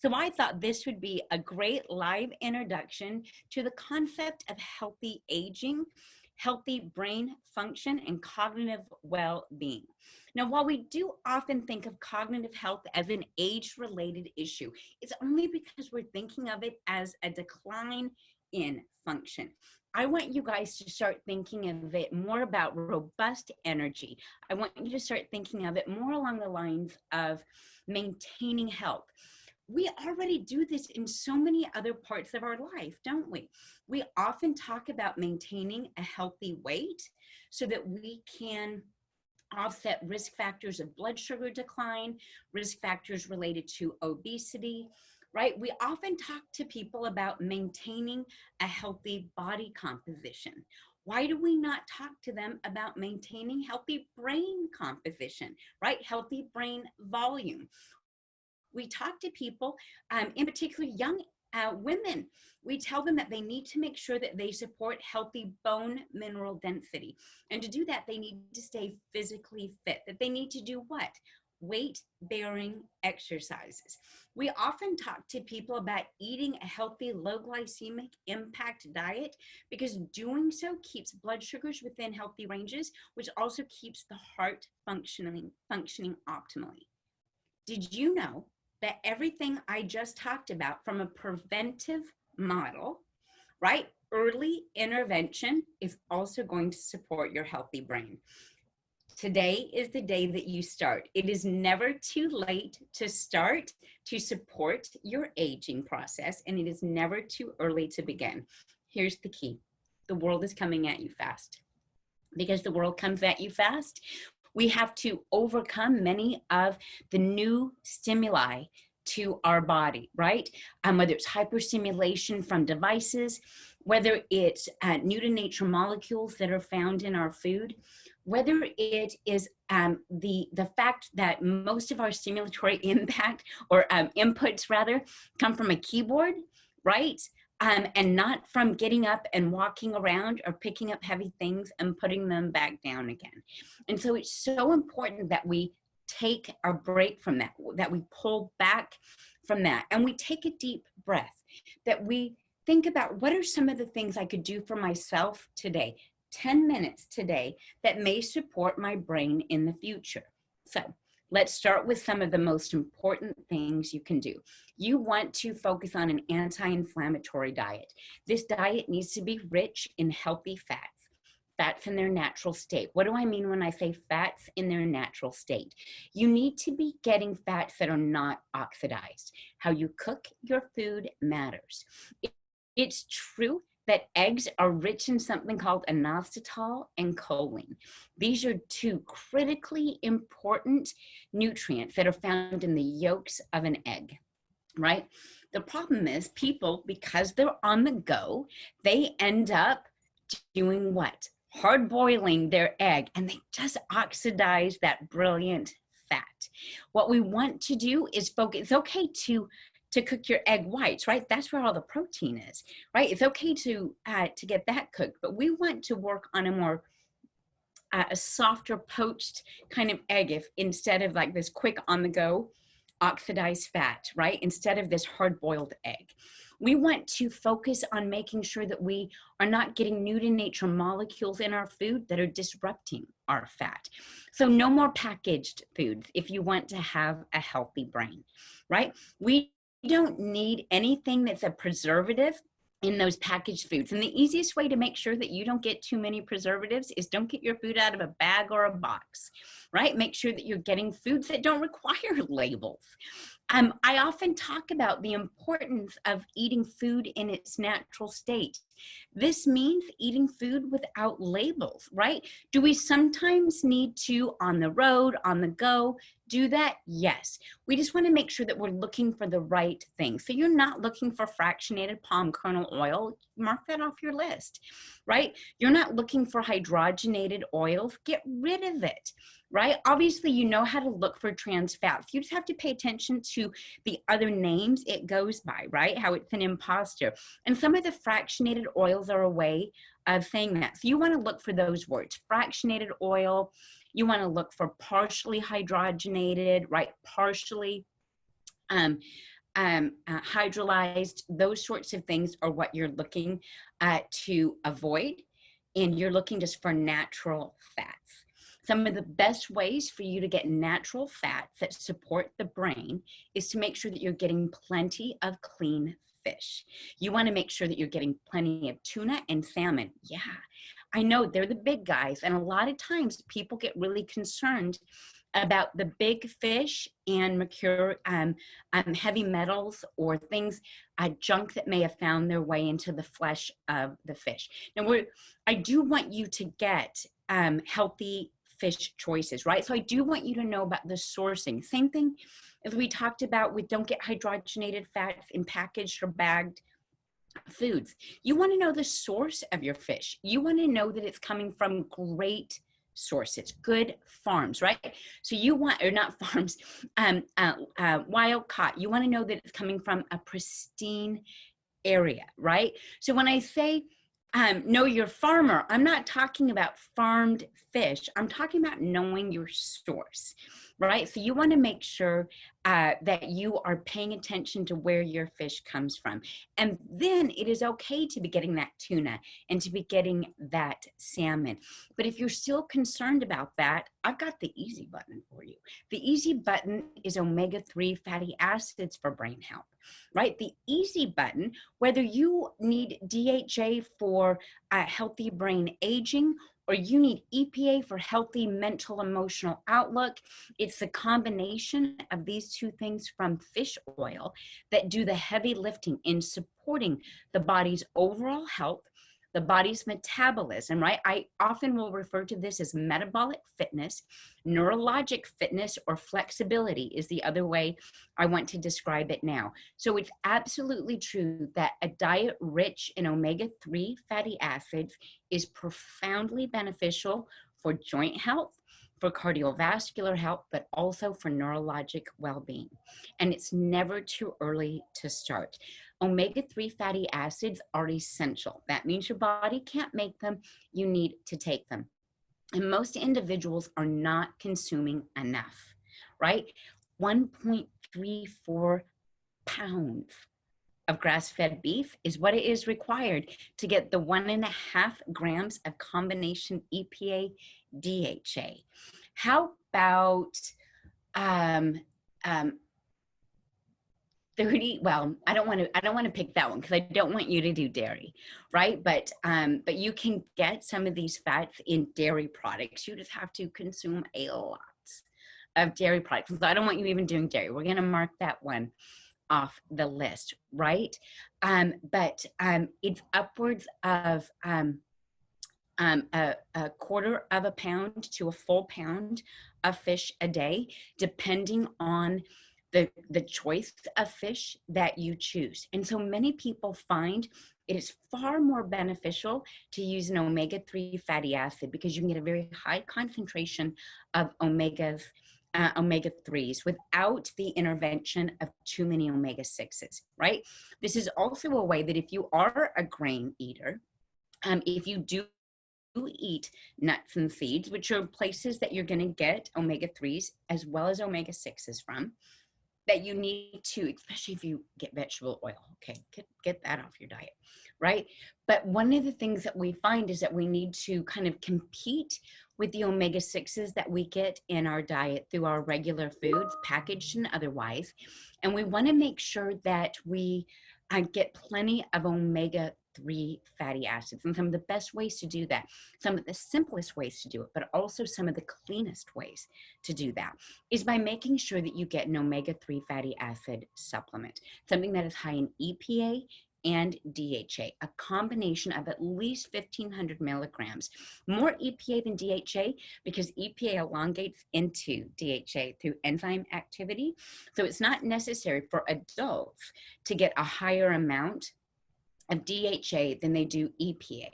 So I thought this would be a great live introduction to the concept of healthy aging, healthy brain function, and cognitive well-being. Now, while we do often think of cognitive health as an age-related issue, it's only because we're thinking of it as a decline in function. I want you guys to start thinking of it more about robust energy. I want you to start thinking of it more along the lines of maintaining health. We already do this in so many other parts of our life, don't we? We often talk about maintaining a healthy weight so that we can offset risk factors of blood sugar decline, risk factors related to obesity, right? We often talk to people about maintaining a healthy body composition. Why do we not talk to them about maintaining healthy brain composition, right? Healthy brain volume. We talk to people, in particular young women. We tell them that they need to make sure that they support healthy bone mineral density. And to do that, they need to stay physically fit, that they need to do what? Weight-bearing exercises. We often talk to people about eating a healthy, low glycemic impact diet because doing so keeps blood sugars within healthy ranges, which also keeps the heart functioning optimally. Did you know that everything I just talked about from a preventive model, right? Early intervention is also going to support your healthy brain. Today is the day that you start. It is never too late to start to support your aging process, and it is never too early to begin. Here's the key. The world is coming at you fast. Because the world comes at you fast, we have to overcome many of the new stimuli to our body, right? Whether it's hyperstimulation from devices, whether it's new to nature molecules that are found in our food, whether it is the fact that most of our stimulatory impact or inputs rather come from a keyboard, right? And not from getting up and walking around or picking up heavy things and putting them back down again. And so it's so important that we take a break from that, that we pull back from that, and we take a deep breath, that we think about what are some of the things I could do for myself today, 10 minutes today, that may support my brain in the future. So let's start with some of the most important things you can do. You want to focus on an anti-inflammatory diet. This diet needs to be rich in healthy fats. Fats in their natural state. What do I mean when I say fats in their natural state? You need to be getting fats that are not oxidized. How you cook your food matters. It's true that eggs are rich in something called inositol and choline. These are two critically important nutrients that are found in the yolks of an egg, right? The problem is people, because they're on the go, they end up doing what? Hard boiling their egg, and they just oxidize that brilliant fat. What we want to do is focus. It's okay to cook your egg whites, right? That's where all the protein is, right? It's okay to get that cooked, but we want to work on a more a softer poached kind of egg, if instead of like this quick on the go oxidized fat, right? Instead of this hard boiled egg. We want to focus on making sure that we are not getting new to nature molecules in our food that are disrupting our fat. So no more packaged foods if you want to have a healthy brain, right? We don't need anything that's a preservative in those packaged foods. And the easiest way to make sure that you don't get too many preservatives is don't get your food out of a bag or a box, right? Make sure that you're getting foods that don't require labels. I often talk about the importance of eating food in its natural state. This means eating food without labels, right? Do we sometimes need to, on the road, on the go, do that? Yes. We just want to make sure that we're looking for the right thing. So you're not looking for fractionated palm kernel oil. Mark that off your list, right? You're not looking for hydrogenated oils. Get rid of it, right? Obviously, you know how to look for trans fats. You just have to pay attention to the other names it goes by, right? How it's an imposter. And some of the fractionated oils are a way of saying that. So you want to look for those words, fractionated oil. You want to look for partially hydrogenated, right? Partially hydrolyzed, those sorts of things are what you're looking to avoid. And you're looking just for natural fats. Some of the best ways for you to get natural fats that support the brain is to make sure that you're getting plenty of clean fish. You want to make sure that you're getting plenty of tuna and salmon. Yeah, I know they're the big guys. And a lot of times people get really concerned about the big fish and mercury, heavy metals or things, junk that may have found their way into the flesh of the fish. Now, I do want you to get healthy fish choices, right? So I do want you to know about the sourcing. Same thing as we talked about with don't get hydrogenated fats in packaged or bagged foods. You want to know the source of your fish. You want to know that it's coming from great sources, good farms, right? So you want, or not farms, wild caught. You want to know that it's coming from a pristine area, right? So when I say know your farmer, I'm not talking about farmed fish. I'm talking about knowing your source, right? So you want to make sure that you are paying attention to where your fish comes from. And then it is okay to be getting that tuna and to be getting that salmon. But if you're still concerned about that, I've got the easy button for you. The easy button is omega-3 fatty acids for brain health, right? The easy button, whether you need DHA for healthy brain aging or you need EPA for healthy mental emotional outlook, it's the combination of these two things from fish oil that do the heavy lifting in supporting the body's overall health, the body's metabolism, right? I often will refer to this as metabolic fitness. Neurologic fitness or flexibility is the other way I want to describe it now. So it's absolutely true that a diet rich in omega-3 fatty acids is profoundly beneficial for joint health, for cardiovascular health, but also for neurologic well-being. And it's never too early to start. Omega-3 fatty acids are essential. That means your body can't make them. You need to take them. And most individuals are not consuming enough, right? 1.34 pounds of grass-fed beef is what it is required to get the 1.5 grams of combination EPA DHA. How about 30, well, I don't want to pick that one because I don't want you to do dairy, right? But you can get some of these fats in dairy products. You just have to consume a lot of dairy products. So I don't want you even doing dairy. We're going to mark that one off the list, right? But it's upwards of a quarter of a pound to a full pound of fish a day, depending on the choice of fish that you choose. And so many people find it is far more beneficial to use an omega-3 fatty acid because you can get a very high concentration of omega-3s without the intervention of too many omega-6s, right? This is also a way that if you are a grain eater, if you do eat nuts and seeds, which are places that you're going to get omega-3s as well as omega-6s from, that you need to, especially if you get vegetable oil, okay, get that off your diet, right? But one of the things that we find is that we need to kind of compete with the omega-6s that we get in our diet through our regular foods, packaged and otherwise. And we want to make sure that we get plenty of omega-3 fatty acids. And some of the best ways to do that, some of the simplest ways to do it, but also some of the cleanest ways to do that is by making sure that you get an omega-3 fatty acid supplement, something that is high in EPA and DHA, a combination of at least 1,500 milligrams. More EPA than DHA because EPA elongates into DHA through enzyme activity. So it's not necessary for adults to get a higher amount of DHA than they do EPA.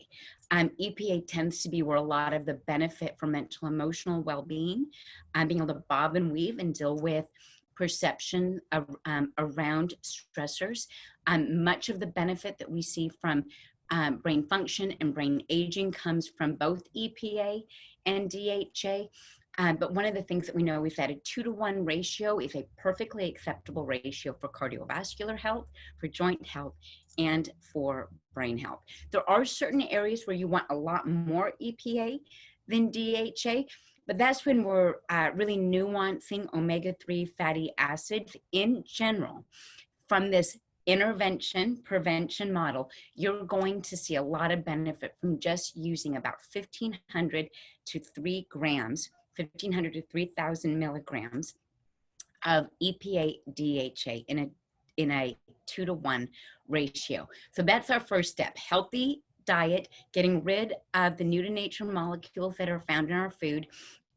EPA tends to be where a lot of the benefit for mental emotional well-being, being able to bob and weave and deal with perception of, around stressors. Much of the benefit that we see from brain function and brain aging comes from both EPA and DHA. But one of the things that we know is that a 2-to-1 ratio is a perfectly acceptable ratio for cardiovascular health, for joint health, and for brain health. There are certain areas where you want a lot more EPA than DHA, but that's when we're really nuancing omega-3 fatty acids in general. From this intervention prevention model, you're going to see a lot of benefit from just using about 1,500 to 3 grams, 1,500 to 3,000 milligrams of EPA DHA in a 2-to-1 ratio. So that's our first step: healthy diet, getting rid of the new to nature molecules that are found in our food,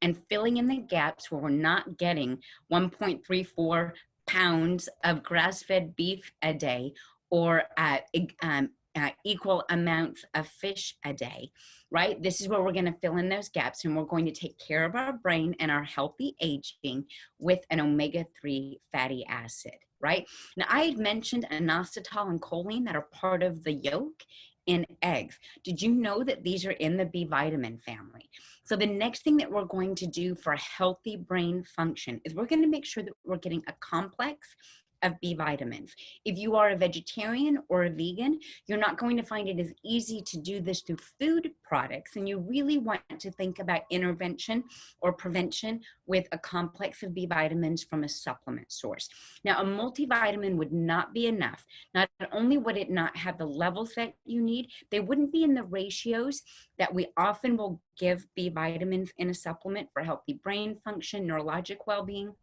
and filling in the gaps where we're not getting 1.34 pounds of grass-fed beef a day, or equal amounts of fish a day, right? This is where we're going to fill in those gaps, and we're going to take care of our brain and our healthy aging with an omega-3 fatty acid, right? Now, I had mentioned inositol and choline that are part of the yolk in eggs. Did you know that these are in the B vitamin family? So the next thing that we're going to do for healthy brain function is we're going to make sure that we're getting a complex of B vitamins. If you are a vegetarian or a vegan, you're not going to find it as easy to do this through food products, and you really want to think about intervention or prevention with a complex of B vitamins from a supplement source. Now, a multivitamin would not be enough. Not only would it not have the levels that you need, they wouldn't be in the ratios that we often will give B vitamins in a supplement for healthy brain function, neurologic well-being,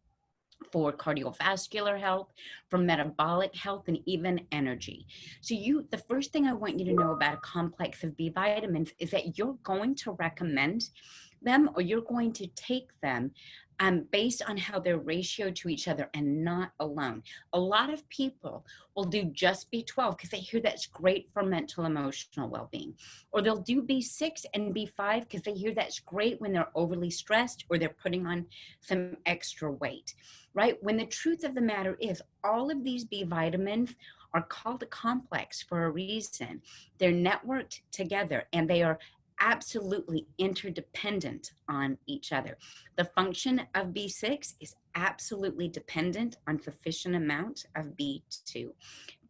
for cardiovascular health, for metabolic health, and even energy. So the first thing I want you to know about a complex of B vitamins is that you're going to recommend them, or you're going to take them based on how they're ratio to each other and not alone. A lot of people will do just B12 because they hear that's great for mental emotional well-being. Or they'll do B6 and B5 because they hear that's great when they're overly stressed or they're putting on some extra weight, right? When the truth of the matter is all of these B vitamins are called a complex for a reason. They're networked together and they are absolutely interdependent on each other. The function of B6 is absolutely dependent on sufficient amount of B2.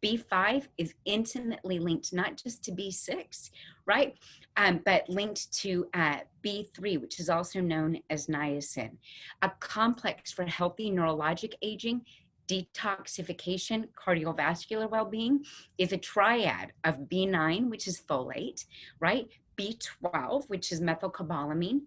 B5 is intimately linked not just to B6, right? But linked to B3, which is also known as niacin. A complex for healthy neurologic aging, detoxification, cardiovascular well-being is a triad of B9, which is folate, right? B12, which is methylcobalamin,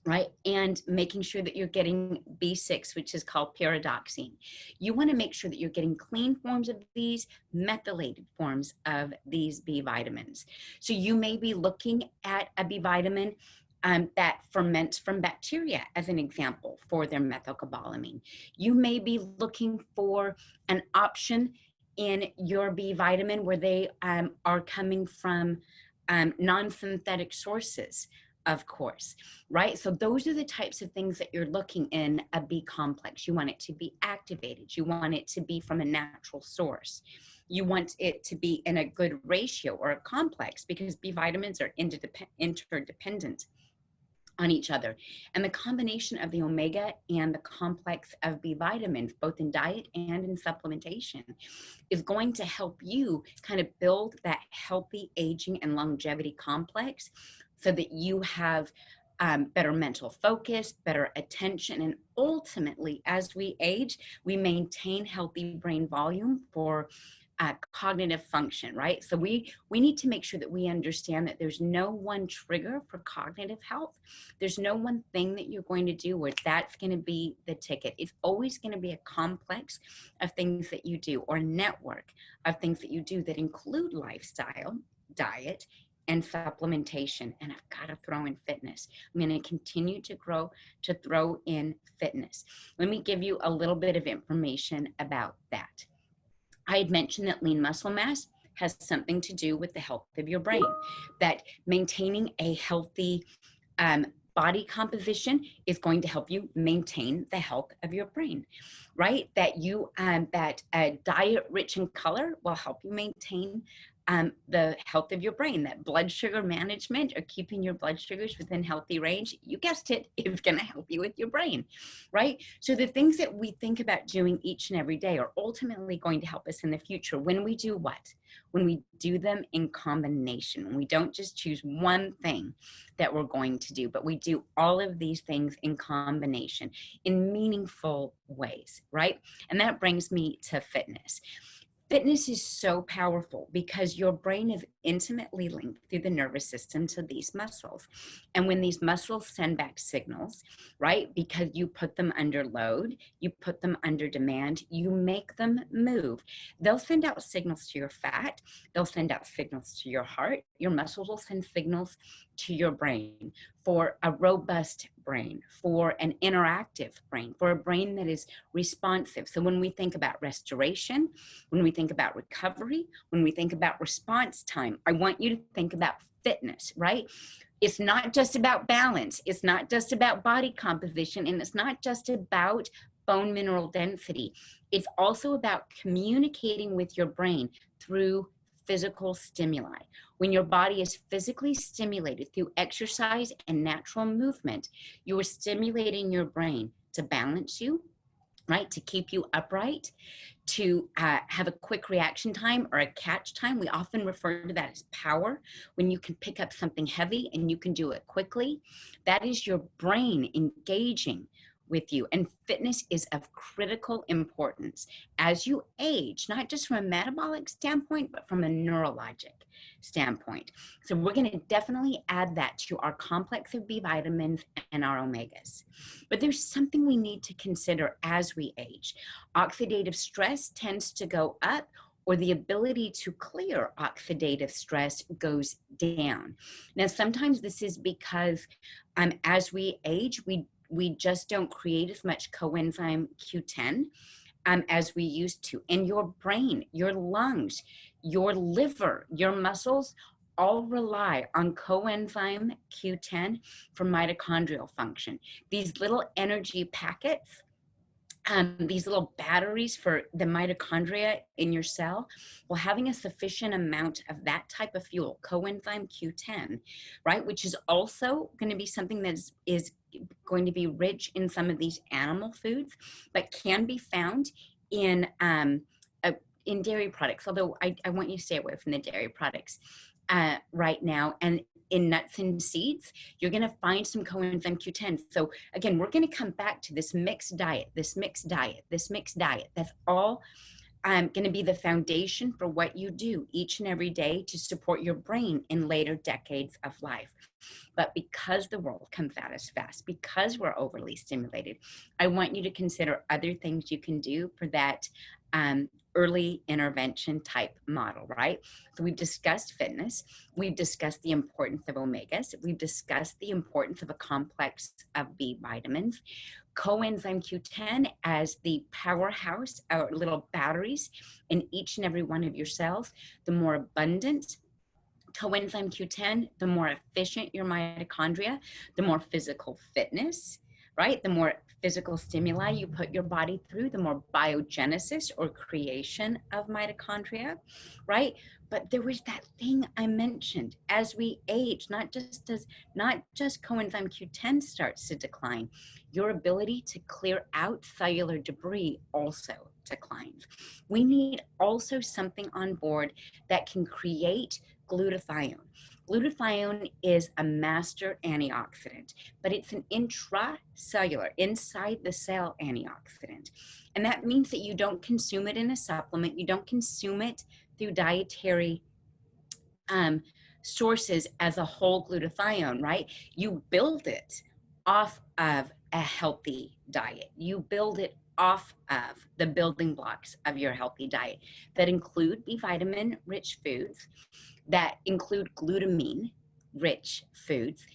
right? And making sure that you're getting B6, which is called pyridoxine. You want to make sure that you're getting clean forms of these, methylated forms of these B vitamins. So you may be looking at a B vitamin that ferments from bacteria, as an example, for their methylcobalamin. You may be looking for an option in your B vitamin where they are coming from non-synthetic sources, of course, right? So those are the types of things that you're looking in a B complex. You want it to be activated. You want it to be from a natural source. You want it to be in a good ratio or a complex, because B vitamins are interdependent on each other. And the combination of the omega and the complex of B vitamins, both in diet and in supplementation, is going to help you kind of build that healthy aging and longevity complex so that you have better mental focus, better attention, and ultimately, as we age, we maintain healthy brain volume for cognitive function, right? So we need to make sure that we understand that there's no one trigger for cognitive health. There's no one thing that you're going to do where that's going to be the ticket. It's always going to be a complex of things that you do, or a network of things that you do that include lifestyle, diet, and supplementation. And I've got to throw in fitness. I'm going to continue to throw in fitness. Let me give you a little bit of information about that. I had mentioned that lean muscle mass has something to do with the health of your brain, that maintaining a healthy body composition is going to help you maintain the health of your brain, right? That a diet rich in color will help you maintain the health of your brain, that blood sugar management or keeping your blood sugars within healthy range, you guessed it, is going to help you with your brain, right? So the things that we think about doing each and every day are ultimately going to help us in the future when we do what? When we do them in combination, when we don't just choose one thing that we're going to do, but we do all of these things in combination in meaningful ways, right? And that brings me to fitness. Fitness is so powerful because your brain is intimately linked through the nervous system to these muscles. And when these muscles send back signals, right, because you put them under load, you put them under demand, you make them move, they'll send out signals to your fat, they'll send out signals to your heart, your muscles will send signals to your brain for a robust brain, for an interactive brain, for a brain that is responsive. So when we think about restoration, when we think about recovery, when we think about response time, I want you to think about fitness, right? It's not just about balance. It's not just about body composition, and it's not just about bone mineral density. It's also about communicating with your brain through physical stimuli. When your body is physically stimulated through exercise and natural movement, you are stimulating your brain to balance you, right? To keep you upright, to have a quick reaction time or a catch time. We often refer to that as power. When you can pick up something heavy and you can do it quickly, that is your brain engaging with you. And fitness is of critical importance as you age, not just from a metabolic standpoint, but from a neurologic standpoint. So we're going to definitely add that to our complex of B vitamins and our omegas. But there's something we need to consider as we age. Oxidative stress tends to go up, or the ability to clear oxidative stress goes down. Now, sometimes this is because as we age, we just don't create as much coenzyme Q10 as we used to. And your brain, your lungs, your liver, your muscles all rely on coenzyme Q10 for mitochondrial function. These little energy packets, these little batteries for the mitochondria in your cell, well, having a sufficient amount of that type of fuel, coenzyme Q10, right, which is also going to be something that is going to be rich in some of these animal foods, but can be found in dairy products, although I want you to stay away from the dairy products right now. And in nuts and seeds, you're going to find some coenzyme Q10. So again, we're going to come back to this mixed diet, this mixed diet, this mixed diet. That's all going to be the foundation for what you do each and every day to support your brain in later decades of life. But because the world comes at us fast, because we're overly stimulated, I want you to consider other things you can do for that early intervention type model, right? So we've discussed fitness. We've discussed the importance of omegas. We've discussed the importance of a complex of B vitamins. Coenzyme Q10 as the powerhouse, or little batteries in each and every one of your cells. The more abundant coenzyme Q10, the more efficient your mitochondria, the more physical fitness, right? The more physical stimuli you put your body through, the more biogenesis or creation of mitochondria, right? But there was that thing I mentioned, as we age, not just coenzyme Q10 starts to decline, your ability to clear out cellular debris also declines. We need also something on board that can create glutathione. Glutathione is a master antioxidant, but it's an intracellular, inside the cell antioxidant. And that means that you don't consume it in a supplement, you don't consume it through dietary sources as a whole glutathione, right? You build it off of a healthy diet. You build it off of the building blocks of your healthy diet that include B vitamin rich foods, that include glutamine rich foods,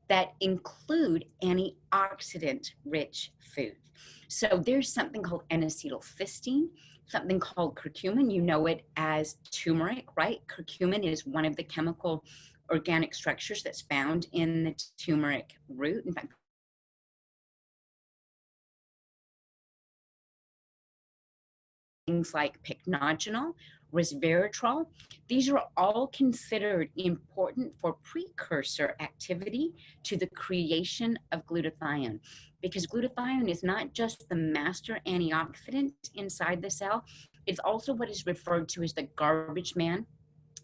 that include antioxidant rich foods. So there's something called N-acetylcysteine, something called curcumin. You know it as turmeric, right? Curcumin is one of the chemical organic structures that's found in the turmeric root. In fact, things like pycnogenol, resveratrol. These are all considered important for precursor activity to the creation of glutathione, because glutathione is not just the master antioxidant inside the cell, it's also what is referred to as the garbage man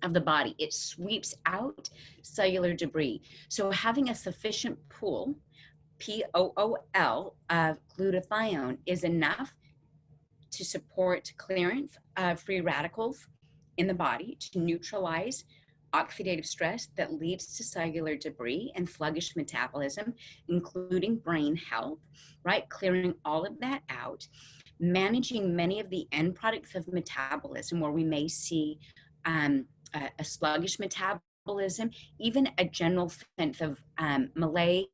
of the body. It sweeps out cellular debris. So having a sufficient pool, POOL, of glutathione is enough to support clearance of free radicals in the body, to neutralize oxidative stress that leads to cellular debris and sluggish metabolism, including brain health, right? Clearing all of that out, managing many of the end products of metabolism where we may see a sluggish metabolism, even a general sense of malaise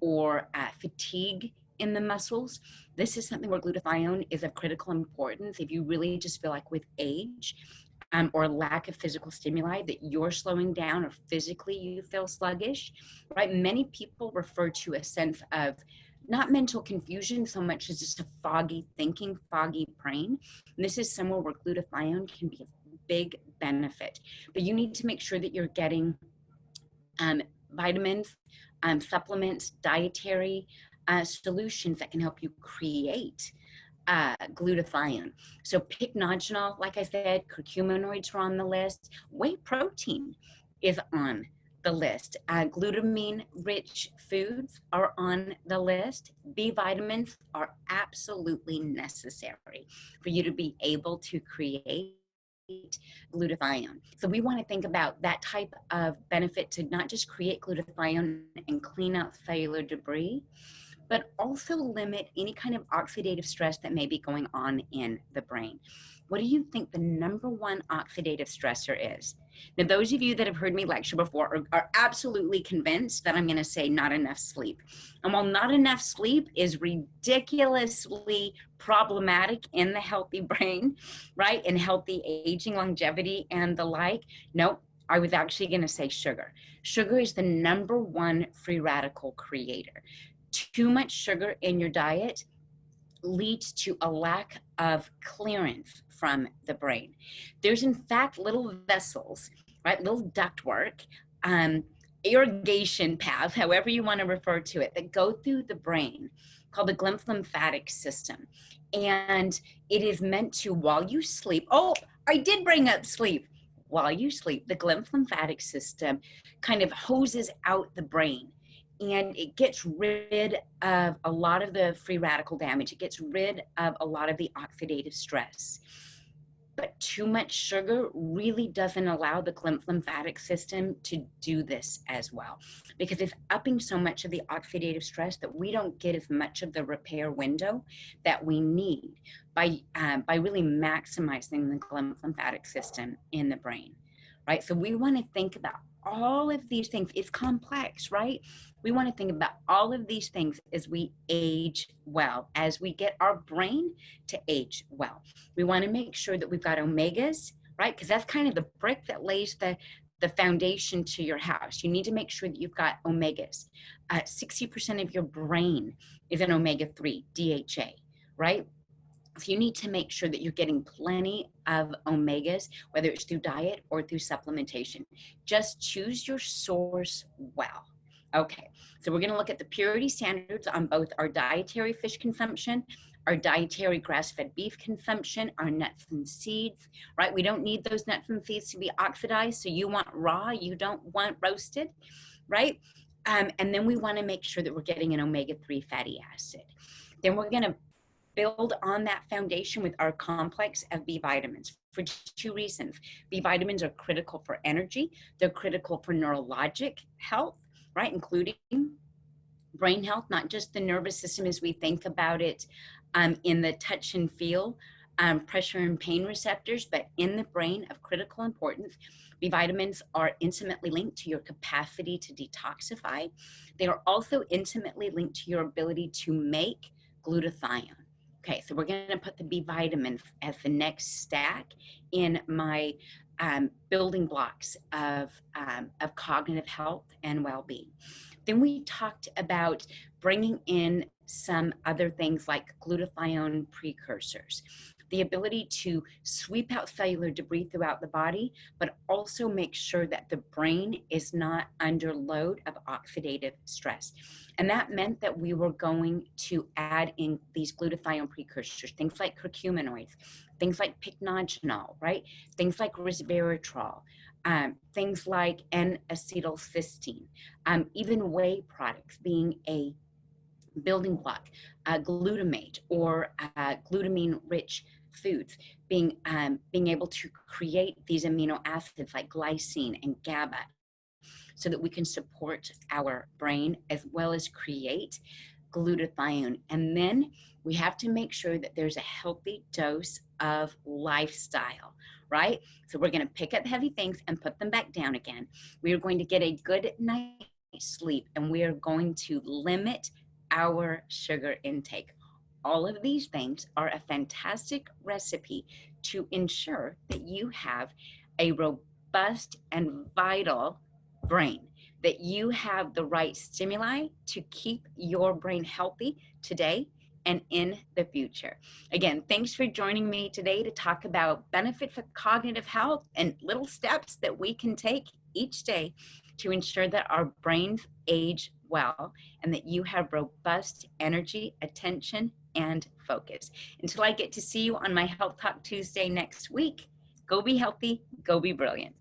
or fatigue in the muscles. This is something where glutathione is of critical importance. If you really just feel like with age or lack of physical stimuli that you're slowing down, or physically you feel sluggish, right? Many people refer to a sense of not mental confusion so much as just a foggy thinking, foggy brain. And this is somewhere where glutathione can be a big benefit. But you need to make sure that you're getting vitamins, supplements, dietary solutions that can help you create glutathione. So pycnogenol, like I said, curcuminoids are on the list. Whey protein is on the list. Glutamine-rich foods are on the list. B vitamins are absolutely necessary for you to be able to create glutathione. So we want to think about that type of benefit to not just create glutathione and clean out cellular debris, but also limit any kind of oxidative stress that may be going on in the brain. What do you think the number one oxidative stressor is? Now, those of you that have heard me lecture before are absolutely convinced that I'm going to say not enough sleep. And while not enough sleep is ridiculously problematic in the healthy brain, right, and healthy aging, longevity, and the like, no, I was actually going to say sugar. Sugar is the number one free radical creator. Too much sugar in your diet leads to a lack of clearance from the brain. There's in fact little vessels, right, little ductwork, irrigation paths, however you want to refer to it, that go through the brain called the lymphatic system. And it is meant to, while you sleep, oh, I did bring up sleep. While you sleep, the lymphatic system kind of hoses out the brain, and it gets rid of a lot of the free radical damage. It gets rid of a lot of the oxidative stress. But too much sugar really doesn't allow the lymphatic system to do this as well, because it's upping so much of the oxidative stress that we don't get as much of the repair window that we need by really maximizing the lymphatic system in the brain, right? So we want to think about all of these things. It's complex, right? We want to think about all of these things as we age well, as we get our brain to age well. We want to make sure that we've got omegas, right? Because that's kind of the brick that lays the foundation to your house. You need to make sure that you've got omegas. 60% of your brain is an omega-3, DHA, right? So you need to make sure that you're getting plenty of omegas, whether it's through diet or through supplementation. Just choose your source well. Okay, so we're going to look at the purity standards on both our dietary fish consumption, our dietary grass-fed beef consumption, our nuts and seeds, right? We don't need those nuts and seeds to be oxidized, so you want raw, you don't want roasted, right? And then we want to make sure that we're getting an omega-3 fatty acid. Then we're going to build on that foundation with our complex of B vitamins for two reasons. B vitamins are critical for energy. They're critical for neurologic health, right? Including brain health, not just the nervous system as we think about it in the touch and feel, pressure and pain receptors, but in the brain of critical importance. B vitamins are intimately linked to your capacity to detoxify. They are also intimately linked to your ability to make glutathione. Okay, so we're going to put the B vitamins as the next stack in my building blocks of cognitive health and well-being. Then we talked about bringing in some other things like glutathione precursors. the ability to sweep out cellular debris throughout the body, but also make sure that the brain is not under load of oxidative stress. And that meant that we were going to add in these glutathione precursors, things like curcuminoids, things like pycnogenol, right? Things like resveratrol, things like N-acetylcysteine, even whey products being a building block, glutamate or glutamine-rich foods, being able to create these amino acids like glycine and GABA, so that we can support our brain as well as create glutathione. And then we have to make sure that there's a healthy dose of lifestyle, right? So we're going to pick up heavy things and put them back down again. We are going to get a good night's sleep, and we are going to limit our sugar intake. All of these things are a fantastic recipe to ensure that you have a robust and vital brain, that you have the right stimuli to keep your brain healthy today and in the future. Again, thanks for joining me today to talk about benefits of cognitive health and little steps that we can take each day to ensure that our brains age well and that you have robust energy, attention, and focus. Until I get to see you on my Health Talk Tuesday next week, go be healthy, go be brilliant.